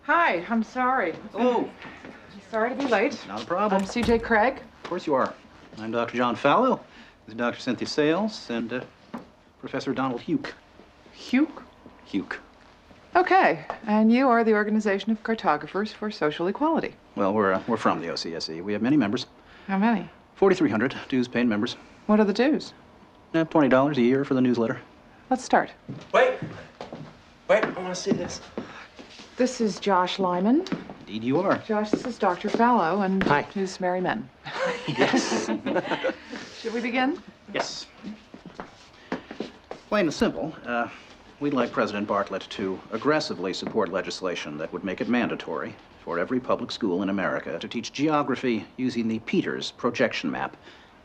Hi, I'm sorry. Oh. Sorry to be late. Not a problem. I'm C.J. Craig. Of course you are. I'm Dr. John Fallow. This is Dr. Cynthia Sales and Professor Donald Huke. Huke? Huke. Okay, and you are the Organization of Cartographers for Social Equality. Well, we're from the OCSE. We have many members. How many? 4,300 dues-paying members. What are the dues? $20 a year for the newsletter. Let's start. Wait, I want to see this. This is Josh Lyman. Indeed you are. Josh, this is Dr. Fallow, and Hi. his merry men. Yes. Should we begin? Yes. Plain and simple, we'd like President Bartlett to aggressively support legislation that would make it mandatory for every public school in America to teach geography using the Peters projection map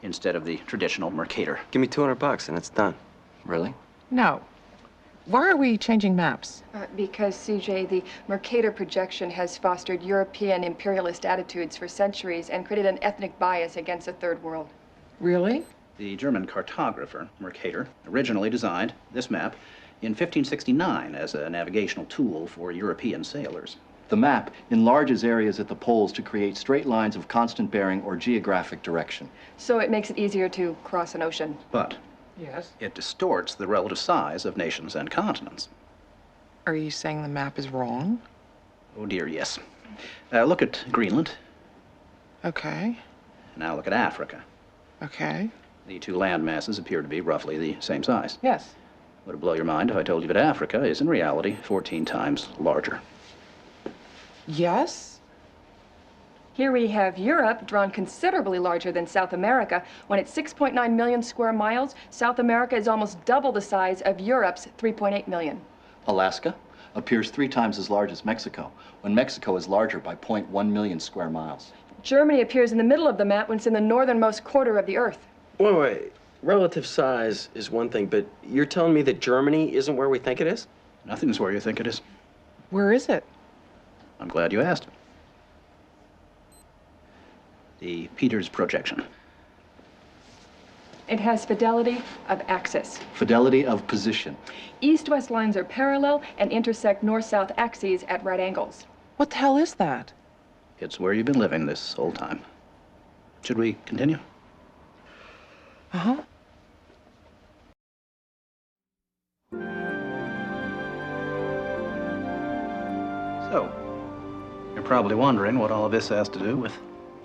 instead of the traditional Mercator. Give me $200 and it's done. Really? No. Why are we changing maps? Because, CJ, the Mercator projection has fostered European imperialist attitudes for centuries and created an ethnic bias against the Third World. Really? The German cartographer, Mercator, originally designed this map in 1569 as a navigational tool for European sailors. The map enlarges areas at the poles to create straight lines of constant bearing or geographic direction. So it makes it easier to cross an ocean. But Yes. it distorts the relative size of nations and continents. Are you saying the map is wrong? Oh dear, yes. Look at Greenland. Okay. Now look at Africa. Okay. The two land masses appear to be roughly the same size. Yes. Would it blow your mind if I told you that Africa is in reality 14 times larger? Yes? Here we have Europe, drawn considerably larger than South America. When it's 6.9 million square miles, South America is almost double the size of Europe's 3.8 million. Alaska appears 3 times as large as Mexico, when Mexico is larger by 0.1 million square miles. Germany appears in the middle of the map when it's in the northernmost quarter of the Earth. Wait. Relative size is one thing, but you're telling me that Germany isn't where we think it is? Nothing's where you think it is. Where is it? I'm glad you asked. The Peters projection. It has fidelity of axis. Fidelity of position. East-west lines are parallel and intersect north-south axes at right angles. What the hell is that? It's where you've been living this whole time. Should we continue? Uh-huh. So, you're probably wondering what all of this has to do with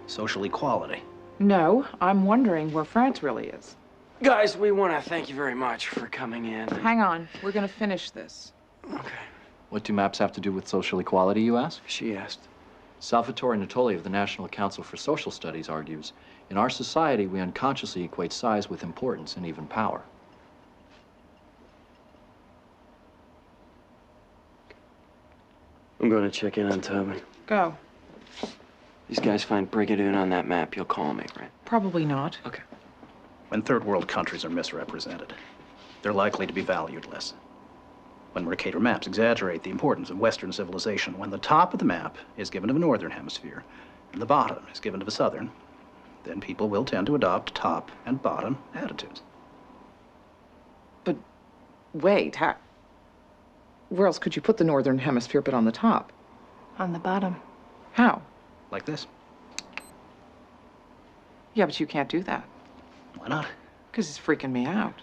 social equality. No, I'm wondering where France really is. Guys, we want to thank you very much for coming in. Hang on, we're gonna finish this. Okay. What do maps have to do with social equality, you ask? She asked. Salvatore Natoli of the National Council for Social Studies argues, in our society, we unconsciously equate size with importance and even power. I'm going to check in on Toby. Go. These guys find Brigadoon on that map. You'll call me, right? Probably not. Okay. When third world countries are misrepresented, they're likely to be valued less. When Mercator maps exaggerate the importance of Western civilization, when the top of the map is given to the Northern Hemisphere and the bottom is given to the Southern, then people will tend to adopt top and bottom attitudes. But wait, where else could you put the Northern Hemisphere but on the top? On the bottom. How? Like this. Yeah, but you can't do that. Why not? Because it's freaking me out.